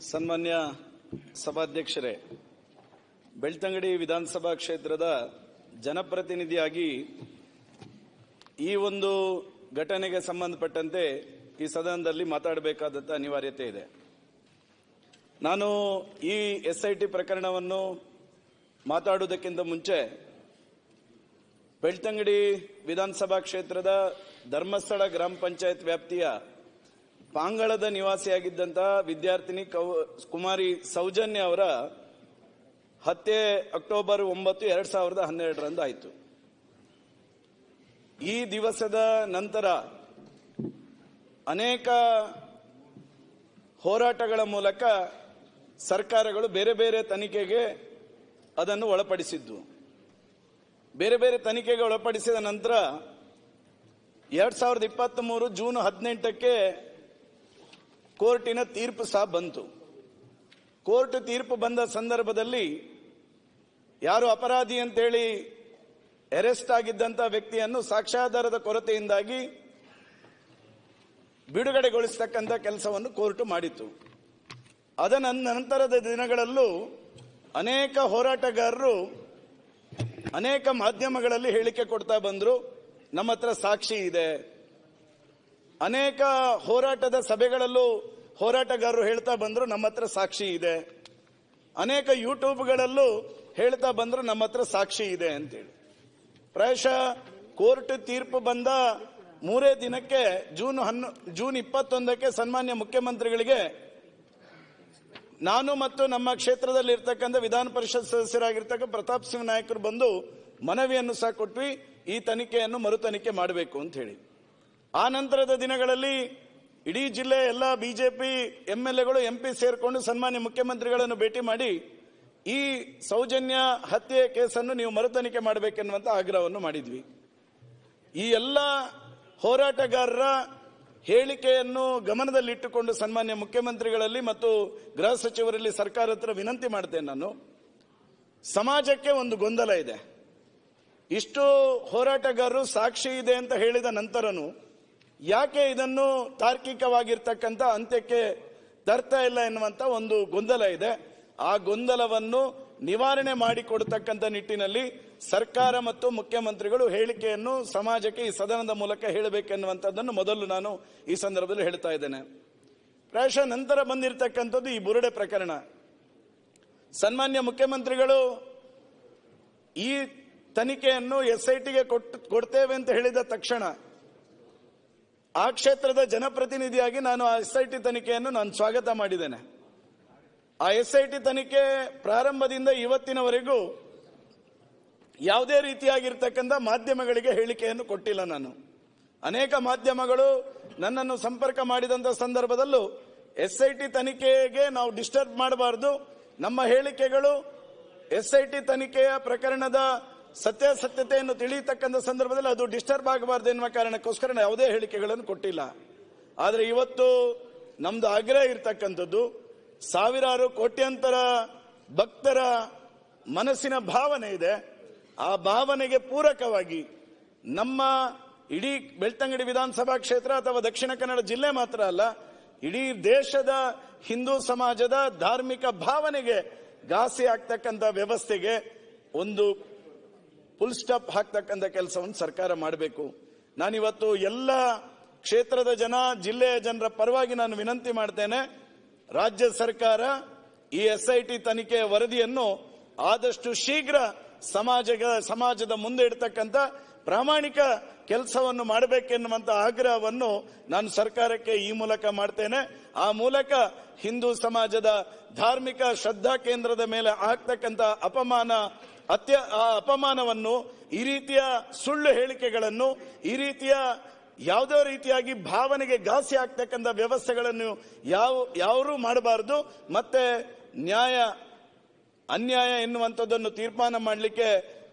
ಸನ್ಮಾನ್ಯ ಸಭಾಧ್ಯಕ್ಷರೇ, ಬೆಳ್ತಂಗಡಿ ವಿಧಾನಸಭಾ ಕ್ಷೇತ್ರದ ಜನಪ್ರತಿನಿಧಿಯಾಗಿ ಈ ಒಂದು ಘಟನೆಗೆ ಸಂಬಂಧಪಟ್ಟಂತೆ ಈ ಸದನದಲ್ಲಿ ಮಾತಾಡಬೇಕಾದಂಥ ಅನಿವಾರ್ಯತೆ ಇದೆ. ನಾನು ಈ SIT ಪ್ರಕರಣವನ್ನು ಮಾತಾಡುವುದಕ್ಕಿಂತ ಮುಂಚೆ ಬೆಳ್ತಂಗಡಿ ವಿಧಾನಸಭಾ ಕ್ಷೇತ್ರದ ಧರ್ಮಸ್ಥಳ ಗ್ರಾಮ ಪಂಚಾಯತ್ ವ್ಯಾಪ್ತಿಯ ಪಾಂಗಳದ ನಿವಾಸಿಯಾಗಿದ್ದಂತಹ ವಿದ್ಯಾರ್ಥಿನಿ ಕುಮಾರಿ ಸೌಜನ್ಯ ಅವರ ಹತ್ಯೆ ಅಕ್ಟೋಬರ್ 9, 2012 ಆಯಿತು. ಈ ದಿವಸದ ನಂತರ ಅನೇಕ ಹೋರಾಟಗಳ ಮೂಲಕ ಸರ್ಕಾರಗಳು ಬೇರೆ ಬೇರೆ ತನಿಖೆಗೆ ಅದನ್ನು ಒಳಪಡಿಸಿದ್ದು. ಬೇರೆ ಬೇರೆ ತನಿಖೆಗೆ ಒಳಪಡಿಸಿದ ನಂತರ 2023 ಜೂನ್ 18ಕ್ಕೆ ಕೋರ್ಟಿನ ತೀರ್ಪು ಸಹ ಬಂತು. ಕೋರ್ಟ್ ತೀರ್ಪು ಬಂದ ಸಂದರ್ಭದಲ್ಲಿ ಯಾರು ಅಪರಾಧಿ ಅಂತೇಳಿ ಅರೆಸ್ಟ್ ಆಗಿದ್ದಂಥ ವ್ಯಕ್ತಿಯನ್ನು ಸಾಕ್ಷ್ಯಾಧಾರದ ಕೊರತೆಯಿಂದಾಗಿ ಬಿಡುಗಡೆಗೊಳಿಸತಕ್ಕಂಥ ಕೆಲಸವನ್ನು ಕೋರ್ಟ್ ಮಾಡಿತು. ಅದರ ನಂತರದ ದಿನಗಳಲ್ಲೂ ಅನೇಕ ಹೋರಾಟಗಾರರು ಅನೇಕ ಮಾಧ್ಯಮಗಳಲ್ಲಿ ಹೇಳಿಕೆ ಕೊಡ್ತಾ ಬಂದ್ರು, ನಮ್ಮ ಹತ್ರ ಸಾಕ್ಷಿ ಇದೆ. ಅನೇಕ ಹೋರಾಟದ ಸಭೆಗಳಲ್ಲೂ ಹೋರಾಟಗಾರರು ಹೇಳ್ತಾ ಬಂದ್ರು, ನಮ್ಮ ಹತ್ರ ಸಾಕ್ಷಿ ಇದೆ. ಅನೇಕ ಯೂಟ್ಯೂಬ್ಗಳಲ್ಲೂ ಹೇಳ್ತಾ ಬಂದ್ರು, ನಮ್ಮ ಹತ್ರ ಸಾಕ್ಷಿ ಇದೆ ಅಂತೇಳಿ. ಪ್ರಾಯಶಃ ಕೋರ್ಟ್ ತೀರ್ಪು ಬಂದ 3 ದಿನಕ್ಕೆ ಜೂನ್ 21ಕ್ಕೆ ಸನ್ಮಾನ್ಯ ಮುಖ್ಯಮಂತ್ರಿಗಳಿಗೆ ನಾನು ಮತ್ತು ನಮ್ಮ ಕ್ಷೇತ್ರದಲ್ಲಿ ಇರ್ತಕ್ಕಂಥ ವಿಧಾನ ಪರಿಷತ್ ಸದಸ್ಯರಾಗಿರ್ತಕ್ಕ ಪ್ರತಾಪ್ ಸಿಂಹ ನಾಯಕರು ಬಂದು ಮನವಿಯನ್ನು ಸಹ ಕೊಟ್ವಿ, ಈ ತನಿಖೆಯನ್ನು ಮರು ತನಿಖೆ ಮಾಡಬೇಕು ಅಂತ ಹೇಳಿ. ಆ ನಂತರದ ದಿನಗಳಲ್ಲಿ ಇಡೀ ಜಿಲ್ಲೆ ಎಲ್ಲ ಬಿಜೆಪಿ MLAಗಳು MP ಸೇರ್ಕೊಂಡು ಸನ್ಮಾನ್ಯ ಮುಖ್ಯಮಂತ್ರಿಗಳನ್ನು ಭೇಟಿ ಮಾಡಿ ಈ ಸೌಜನ್ಯ ಹತ್ಯೆ ಕೇಸನ್ನು ನೀವು ಮರು ತನಿಖೆ ಮಾಡಬೇಕೆನ್ನುವಂತ ಆಗ್ರಹವನ್ನು ಮಾಡಿದ್ವಿ. ಈ ಎಲ್ಲ ಹೋರಾಟಗಾರರ ಹೇಳಿಕೆಯನ್ನು ಗಮನದಲ್ಲಿಟ್ಟುಕೊಂಡು ಸನ್ಮಾನ್ಯ ಮುಖ್ಯಮಂತ್ರಿಗಳಲ್ಲಿ ಮತ್ತು ಗೃಹ ಸಚಿವರಲ್ಲಿ ಸರ್ಕಾರ ಹತ್ರ ವಿನಂತಿ ಮಾಡ್ತೇನೆ. ನಾನು ಸಮಾಜಕ್ಕೆ ಒಂದು ಗೊಂದಲ ಇದೆ. ಇಷ್ಟು ಹೋರಾಟಗಾರರು ಸಾಕ್ಷಿ ಇದೆ ಅಂತ ಹೇಳಿದ ನಂತರನೂ ಯಾಕೆ ಇದನ್ನು ತಾರ್ಕಿಕವಾಗಿರ್ತಕ್ಕಂಥ ಅಂತ್ಯಕ್ಕೆ ತರ್ತಾ ಇಲ್ಲ ಎನ್ನುವಂತ ಒಂದು ಗೊಂದಲ ಇದೆ. ಆ ಗೊಂದಲವನ್ನು ನಿವಾರಣೆ ಮಾಡಿಕೊಡತಕ್ಕಂಥ ನಿಟ್ಟಿನಲ್ಲಿ ಸರ್ಕಾರ ಮತ್ತು ಮುಖ್ಯಮಂತ್ರಿಗಳು ಹೇಳಿಕೆಯನ್ನು ಸಮಾಜಕ್ಕೆ ಈ ಸದನದ ಮೂಲಕ ಹೇಳಬೇಕೆನ್ನುವಂಥದ್ದನ್ನು ಮೊದಲು ನಾನು ಈ ಸಂದರ್ಭದಲ್ಲಿ ಹೇಳ್ತಾ ಇದ್ದೇನೆ. ಪ್ರಾಯಶಃ ನಂತರ ಬಂದಿರತಕ್ಕಂಥದ್ದು ಈ ಬುರುಡೆ ಪ್ರಕರಣ. ಸನ್ಮಾನ್ಯ ಮುಖ್ಯಮಂತ್ರಿಗಳು ಈ ತನಿಖೆಯನ್ನು SITಗೆ ಕೊಡ್ತೇವೆ ಅಂತ ಹೇಳಿದ ತಕ್ಷಣ ಆ ಕ್ಷೇತ್ರದ ಜನಪ್ರತಿನಿಧಿಯಾಗಿ ನಾನು ಆ SIT ತನಿಖೆಯನ್ನು ನಾನು ಸ್ವಾಗತ ಮಾಡಿದ್ದೇನೆ. ಆ SIT ತನಿಖೆ ಪ್ರಾರಂಭದಿಂದ ಇವತ್ತಿನವರೆಗೂ ಯಾವುದೇ ರೀತಿಯಾಗಿರ್ತಕ್ಕಂಥ ಮಾಧ್ಯಮಗಳಿಗೆ ಹೇಳಿಕೆಯನ್ನು ಕೊಟ್ಟಿಲ್ಲ. ನಾನು ಅನೇಕ ಮಾಧ್ಯಮಗಳು ನನ್ನನ್ನು ಸಂಪರ್ಕ ಮಾಡಿದಂಥ ಸಂದರ್ಭದಲ್ಲೂ SIT ತನಿಖೆಗೆ ನಾವು ಡಿಸ್ಟರ್ಬ್ ಮಾಡಬಾರದು, ನಮ್ಮ ಹೇಳಿಕೆಗಳು SIT ತನಿಖೆಯ ಪ್ರಕರಣದ ಸತ್ಯಾಸತ್ಯತೆಯನ್ನು ತಿಳಿಯತಕ್ಕಂಥ ಸಂದರ್ಭದಲ್ಲಿ ಅದು ಡಿಸ್ಟರ್ಬ್ ಆಗಬಾರದು ಎನ್ನುವ ಕಾರಣಕ್ಕೋಸ್ಕರ ಯಾವುದೇ ಹೇಳಿಕೆಗಳನ್ನು ಕೊಟ್ಟಿಲ್ಲ. ಆದರೆ ಇವತ್ತು ನಮ್ದು ಆಗ್ರಹ ಇರತಕ್ಕಂಥದ್ದು, ಸಾವಿರಾರು ಕೋಟ್ಯಾಂತರ ಭಕ್ತರ ಮನಸ್ಸಿನ ಭಾವನೆ ಇದೆ. ಆ ಭಾವನೆಗೆ ಪೂರಕವಾಗಿ ನಮ್ಮ ಇಡೀ ಬೆಳ್ತಂಗಡಿ ವಿಧಾನಸಭಾ ಕ್ಷೇತ್ರ ಅಥವಾ ದಕ್ಷಿಣ ಕನ್ನಡ ಜಿಲ್ಲೆ ಮಾತ್ರ ಅಲ್ಲ, ಇಡೀ ದೇಶದ ಹಿಂದೂ ಸಮಾಜದ ಧಾರ್ಮಿಕ ಭಾವನೆಗೆ ಘಾಸಿ ಆಗ್ತಕ್ಕಂಥ ವ್ಯವಸ್ಥೆಗೆ ಒಂದು ಫುಲ್ ಸ್ಟಾಪ್ ಹಾಕ್ತಕ್ಕಂಥ ಕೆಲಸವನ್ನು ಸರ್ಕಾರ ಮಾಡಬೇಕು. ನಾನಿವತ್ತು ಎಲ್ಲ ಕ್ಷೇತ್ರದ ಜನ, ಜಿಲ್ಲೆಯ ಜನರ ಪರವಾಗಿ ನಾನು ವಿನಂತಿ ಮಾಡ್ತೇನೆ, ರಾಜ್ಯ ಸರ್ಕಾರ ಈ SIT ತನಿಖೆಯ ವರದಿಯನ್ನು ಆದಷ್ಟು ಶೀಘ್ರ ಸಮಾಜದ ಮುಂದೆ ಇಡತಕ್ಕಂಥ ಪ್ರಾಮಾಣಿಕ ಕೆಲಸವನ್ನು ಮಾಡಬೇಕೆನ್ನುವಂತ ಆಗ್ರಹವನ್ನು ನಾನು ಸರ್ಕಾರಕ್ಕೆ ಈ ಮೂಲಕ ಮಾಡ್ತೇನೆ. ಆ ಮೂಲಕ ಹಿಂದೂ ಸಮಾಜದ ಧಾರ್ಮಿಕ ಶ್ರದ್ಧಾ ಕೇಂದ್ರದ ಮೇಲೆ ಆಗ್ತಕ್ಕಂಥ ಅಪಮಾನವನ್ನು, ಈ ರೀತಿಯ ಸುಳ್ಳು ಹೇಳಿಕೆಗಳನ್ನು, ಈ ರೀತಿಯ ಯಾವುದೋ ರೀತಿಯಾಗಿ ಭಾವನೆಗೆ ಘಾಸಿ ಆಗ್ತಕ್ಕಂಥ ವ್ಯವಸ್ಥೆಗಳನ್ನು ಯಾರೂ ಮಾಡಬಾರದು. ಮತ್ತೆ ನ್ಯಾಯ ಅನ್ಯಾಯ ಎನ್ನುವಂಥದ್ದನ್ನು ತೀರ್ಮಾನ ಮಾಡಲಿಕ್ಕೆ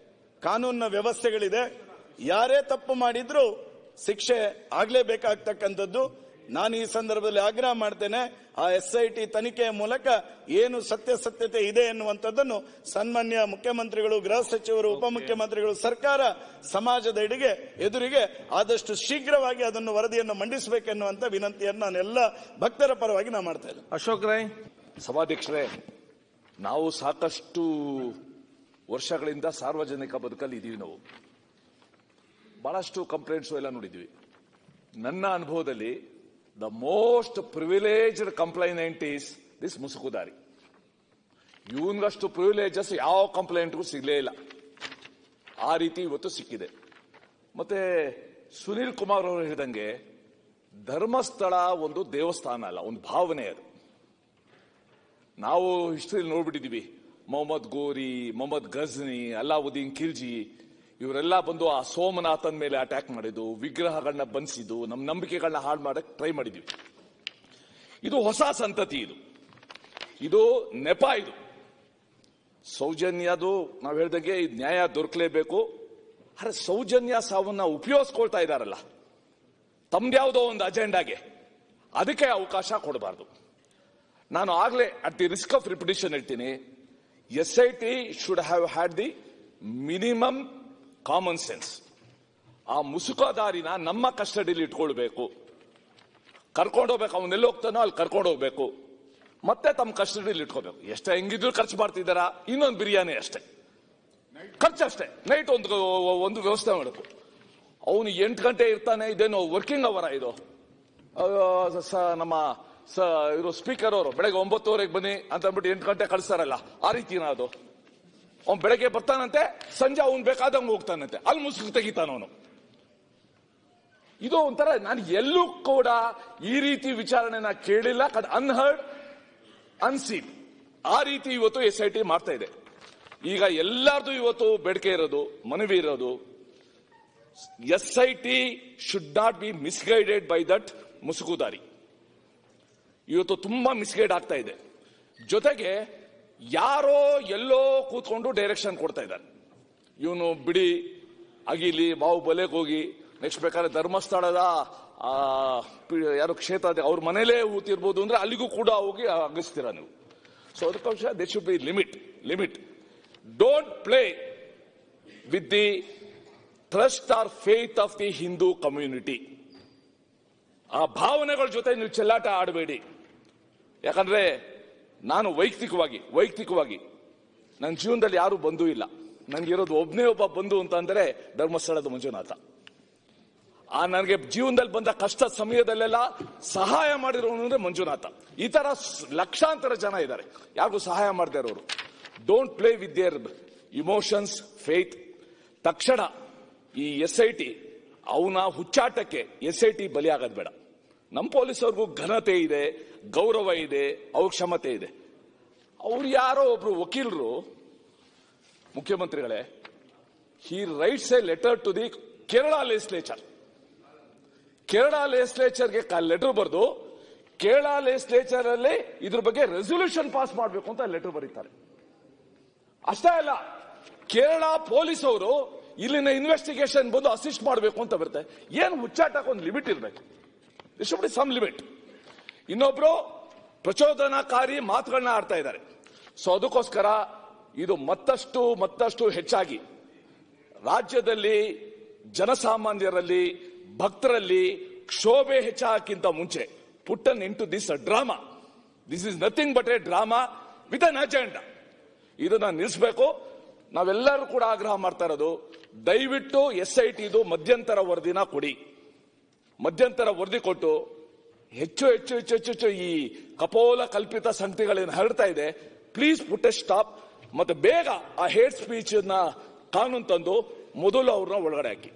ಕಾನೂನಿನ ವ್ಯವಸ್ಥೆಗಳಿದೆ. ಯಾರೇ ತಪ್ಪು ಮಾಡಿದ್ರೂ ಶಿಕ್ಷೆ ಆಗಲೇಬೇಕಾಗ್ತಕ್ಕಂಥದ್ದು. ನಾನು ಈ ಸಂದರ್ಭದಲ್ಲಿ ಆಗ್ರಹ ಮಾಡ್ತೇನೆ, ಆ SIT ತನಿಖೆಯ ಮೂಲಕ ಏನು ಸತ್ಯಾಸತ್ಯತೆ ಇದೆ ಎನ್ನುವಂಥದ್ದನ್ನು ಸನ್ಮಾನ್ಯ ಮುಖ್ಯಮಂತ್ರಿಗಳು, ಗೃಹ ಸಚಿವರು, ಉಪಮುಖ್ಯಮಂತ್ರಿಗಳು, ಸರ್ಕಾರ ಸಮಾಜದ ಎದುರಿಗೆ ಆದಷ್ಟು ಶೀಘ್ರವಾಗಿ ಅದನ್ನು ವರದಿಯನ್ನು ಮಂಡಿಸಬೇಕೆನ್ನುವಂತ ವಿನಂತಿಯನ್ನು ನಾನು ಎಲ್ಲ ಭಕ್ತರ ಪರವಾಗಿ ನಾನು ಮಾಡ್ತಾ ಇದ್ದೇನೆ. ಅಶೋಕ್ ರೈ. ಸಭಾಧ್ಯಕ್ಷರೇ, ನಾವು ಸಾಕಷ್ಟು ವರ್ಷಗಳಿಂದ ಸಾರ್ವಜನಿಕ ಬದುಕಲ್ಲಿ ಇದ್ದೀವಿ. ನಾವು ಬಹಳಷ್ಟು ಕಂಪ್ಲೇಂಟ್ಸ್ ಎಲ್ಲ ನೋಡಿದ್ವಿ. ನನ್ನ ಅನುಭವದಲ್ಲಿ the most privileged complainant is this ಮುಸುಕುದಾರಿ. ಇವನ್ಗಷ್ಟು ಪ್ರಿವಿಲೇಜಸ್ ಯಾವ ಕಂಪ್ಲೇಂಟ್ಗೂ ಸಿಗಲೇ ಇಲ್ಲ. ಆ ರೀತಿ ಇವತ್ತು ಸಿಕ್ಕಿದೆ. ಮತ್ತೆ ಸುನೀಲ್ ಕುಮಾರ್ ಅವರು ಹೇಳಿದಂಗೆ ಧರ್ಮಸ್ಥಳ ಒಂದು ದೇವಸ್ಥಾನ ಅಲ್ಲ, ಒಂದು ಭಾವನೆ ಅದು. ನಾವು ಹಿಸ್ಟ್ರಿಯಲ್ಲಿ ನೋಡ್ಬಿಟ್ಟಿದೀವಿ. ಮೊಹಮ್ಮದ್ ಗೋರಿ, ಮೊಹಮ್ಮದ್ ಗಜ್ನಿ, ಅಲ್ಲಾವುದ್ದೀನ್ ಖಿಲ್ಜಿ ಇವರೆಲ್ಲ ಬಂದು ಆ ಸೋಮನಾಥನ್ ಮೇಲೆ ಅಟ್ಯಾಕ್ ಮಾಡಿದ್ದು, ವಿಗ್ರಹಗಳನ್ನ ಬಂಧಿಸಿದ್ದು, ನಮ್ಮ ನಂಬಿಕೆಗಳನ್ನ ಹಾಳು ಮಾಡಕ್ ಟ್ರೈ ಮಾಡಿದ್ವಿ. ಇದು ಹೊಸ ಸಂತತಿ. ಇದು ನೆಪ. ಇದು ಸೌಜನ್ಯದು ನಾವು ಹೇಳ್ದಂಗೆ ನ್ಯಾಯ ದೊರಕಲೇಬೇಕು. ಅರೆ ಸೌಜನ್ಯ ಸಾವನ್ನ ಉಪಯೋಗಿಸ್ಕೊಳ್ತಾ ಇದ್ದಾರಲ್ಲ ತಮ್ದ್ಯಾವುದೋ ಒಂದು ಅಜೆಂಡಾಗೆ, ಅದಕ್ಕೆ ಅವಕಾಶ ಕೊಡಬಾರ್ದು. ನಾನು ಆಗ್ಲೇ at the risk of repetition ಹೇಳ್ತೀನಿ, SIT should have had the minimum common sense. ಆ ಮುಸುಕುದಾರಿನ ನಮ್ಮ ಕಸ್ಟಡಿಯಲ್ಲಿ ಇಟ್ಕೊಳ್ಬೇಕು, ಕರ್ಕೊಂಡೋಗ್ಬೇಕು. ಅವನ್ನೆಲ್ಲ ಹೋಗ್ತಾನೋ ಅಲ್ಲಿ ಕರ್ಕೊಂಡೋಗ್ಬೇಕು, ಮತ್ತೆ ತಮ್ಮ ಕಸ್ಟಡಿಯಲ್ಲಿ ಇಟ್ಕೋಬೇಕು. ಎಷ್ಟೇ ಹೆಂಗಿದ್ರು ಖರ್ಚು ಮಾಡ್ತಿದ್ದಾರ, ಇನ್ನೊಂದು ಬಿರಿಯಾನಿ ಅಷ್ಟೇ ಖರ್ಚು, ಅಷ್ಟೇ. ನೈಟ್ ಒಂದು ವ್ಯವಸ್ಥೆ ಮಾಡಬೇಕು. ಅವನು 8 ಗಂಟೆ ಇರ್ತಾನೆ, ಇದೇನು ವರ್ಕಿಂಗ್ ಅವರ ಇದು? ನಮ್ಮ ಇವರು ಸ್ಪೀಕರ್ ಅವರು ಬೆಳಗ್ಗೆ 9:00 ಬನ್ನಿ ಅಂತ ಅಂದ್ಬಿಟ್ಟು 8 ಗಂಟೆ ಕಳಿಸ್ತಾರಲ್ಲ, ಆ ರೀತಿನ ಅದು? ಅವ್ನು ಬೆಳಗ್ಗೆ ಬರ್ತಾನಂತೆ, ಸಂಜೆ ಅವ್ನು ಬೇಕಾದಂಗೆ ಹೋಗ್ತಾನಂತೆ, ಅಲ್ಲಿ ಮುಸುಕು ತೆಗಿತಾನವನು. ಇದು ಒಂಥರ, ನಾನು ಎಲ್ಲೂ ಕೂಡ ಈ ರೀತಿ ವಿಚಾರಣೆನ ಕೇಳಿಲ್ಲ. Unheard, unseen. ಆ ರೀತಿ ಇವತ್ತು SIT ಮಾಡ್ತಾ ಇದೆ. ಈಗ ಎಲ್ಲಾರ್ದು ಇವತ್ತು ಬೇಡಿಕೆ ಇರೋದು, ಮನವಿ ಇರೋದು, SIT should not be misguided by that ಮುಸುಕುದಾರಿ. ಇವತ್ತು ತುಂಬಾ ಮಿಸ್ಗೈಡ್ ಆಗ್ತಾ ಇದೆ. ಜೊತೆಗೆ ಯಾರೋ ಎಲ್ಲೋ ಕೂತ್ಕೊಂಡು ಡೈರೆಕ್ಷನ್ ಕೊಡ್ತಾ ಇದ್ದಾರೆ. ಇವನು ಬಿಡಿ ಅಗಿಲಿ ಬಾಹುಬಲೆಗೆ ಹೋಗಿ, ನೆಕ್ಸ್ಟ್ ಬೇಕಾದ್ರೆ ಧರ್ಮಸ್ಥಳದ ಯಾರು ಕ್ಷೇತ್ರ ಅವ್ರ ಮನೇಲೇ ಊತಿರ್ಬೋದು ಅಂದ್ರೆ ಅಲ್ಲಿಗೂ ಕೂಡ ಹೋಗಿ ಅಗಿಸ್ತೀರ ನೀವು. ಸೊ ಅದಕ್ಕೋಸ್ಕರ they should be limit. Don't play with the trust or faith of the Hindu community. ಆ ಭಾವನೆಗಳ ಜೊತೆ ನೀವು ಚೆಲ್ಲಾಟ ಆಡಬೇಡಿ. ಯಾಕಂದ್ರೆ ನಾನು ವೈಯಕ್ತಿಕವಾಗಿ ನನ್ನ ಜೀವನದಲ್ಲಿ ಯಾರು ಬಂಧು ಇಲ್ಲ. ನನ್ಗಿರೋದು ಒಬ್ಬನೇ ಒಬ್ಬ ಬಂಧು ಅಂತ ಅಂದ್ರೆ ಧರ್ಮಸ್ಥಳದ ಮಂಜುನಾಥ. ನನಗೆ ಜೀವನದಲ್ಲಿ ಬಂದ ಕಷ್ಟ ಸಮಯದಲ್ಲೆಲ್ಲ ಸಹಾಯ ಮಾಡಿರೋನು ಅಂದ್ರೆ ಮಂಜುನಾಥ. ಈ ತರ ಲಕ್ಷಾಂತರ ಜನ ಇದ್ದಾರೆ ಯಾರಿಗೂ ಸಹಾಯ ಮಾಡದೇ ಇರೋರು. Don't play with their emotions, faith. ತಕ್ಷಣ ಈ SIT ಅವನ ಹುಚ್ಚಾಟಕ್ಕೆ SIT ಬಲಿಯಾಗದ್ ಬೇಡ. ನಮ್ಮ ಪೊಲೀಸವ್ರಿಗೂ ಘನತೆ ಇದೆ, ಗೌರವ ಇದೆ, ಅವ್ರ ಕ್ಷಮತೆ ಇದೆ. ಅವ್ರು ಯಾರೋ ಒಬ್ರು ವಕೀಲರು, ಮುಖ್ಯಮಂತ್ರಿಗಳೇ, he writes a letter to the Kerala legislature. Kerala ಲೆಜಿಸ್ಲೇಚರ್ಗೆ ಲೆಟರ್ ಬರೆದು ಕೇರಳ ಲೆಜಿಸ್ಲೇಚರ್ ಅಲ್ಲಿ ಇದ್ರ ಬಗ್ಗೆ ರೆಸೊಲ್ಯೂಷನ್ ಪಾಸ್ ಮಾಡಬೇಕು ಅಂತ ಲೆಟರ್ ಬರೀತಾರೆ. ಅಷ್ಟೇ ಅಲ್ಲ, ಕೇರಳ ಪೊಲೀಸ್ ಅವರು ಇಲ್ಲಿನ ಇನ್ವೆಸ್ಟಿಗೇಷನ್ ಬಂದು ಅಸಿಸ್ಟ್ ಮಾಡಬೇಕು ಅಂತ ಬರುತ್ತೆ. ಏನು ಹುಚ್ಚಾಟಕ್ಕೆ ಒಂದು ಲಿಮಿಟ್ ಇರಬೇಕು. Some limit. ಇನ್ನೊಬ್ರು ಪ್ರಚೋದನಾಕಾರಿ ಮಾತುಗಳನ್ನ ಆಡ್ತಾ ಇದ್ದಾರೆ. ಸೊ ಅದಕ್ಕೋಸ್ಕರ ಇದು ಮತ್ತಷ್ಟು ಹೆಚ್ಚಾಗಿ ರಾಜ್ಯದಲ್ಲಿ ಜನಸಾಮಾನ್ಯರಲ್ಲಿ, ಭಕ್ತರಲ್ಲಿ ಕ್ಷೋಭೆ ಹೆಚ್ಚಾಗಿಂತ ಮುಂಚೆ put an into this drama. This is nothing but a drama with an agenda. ಇದನ್ನ ನಿಲ್ಲಿಸಬೇಕು. ನಾವೆಲ್ಲರೂ ಕೂಡ ಆಗ್ರಹ ಮಾಡ್ತಾ ಇರೋದು, ದಯವಿಟ್ಟು SIT ಮಧ್ಯಂತರ ವರದಿನ ಕೊಡಿ. ಮಧ್ಯಂತರ ವರದಿ ಕೊಟ್ಟು ಹೆಚ್ಚು ಈ ಕಪೋಲ ಕಲ್ಪಿತ ಸಂಗತಿಗಳೇನು ಹರಡ್ತಾ ಇದೆ, ಪ್ಲೀಸ್ ಪುಟ್ ಎ ಸ್ಟಾಪ್. ಮತ್ತೆ ಬೇಗ ಆ ಹೇಟ್ ಸ್ಪೀಚ್ ಕಾನೂನು ತಂದು ಮೊದಲು ಅವ್ರನ್ನ ಒಳಗಡೆ ಹಾಕಿ.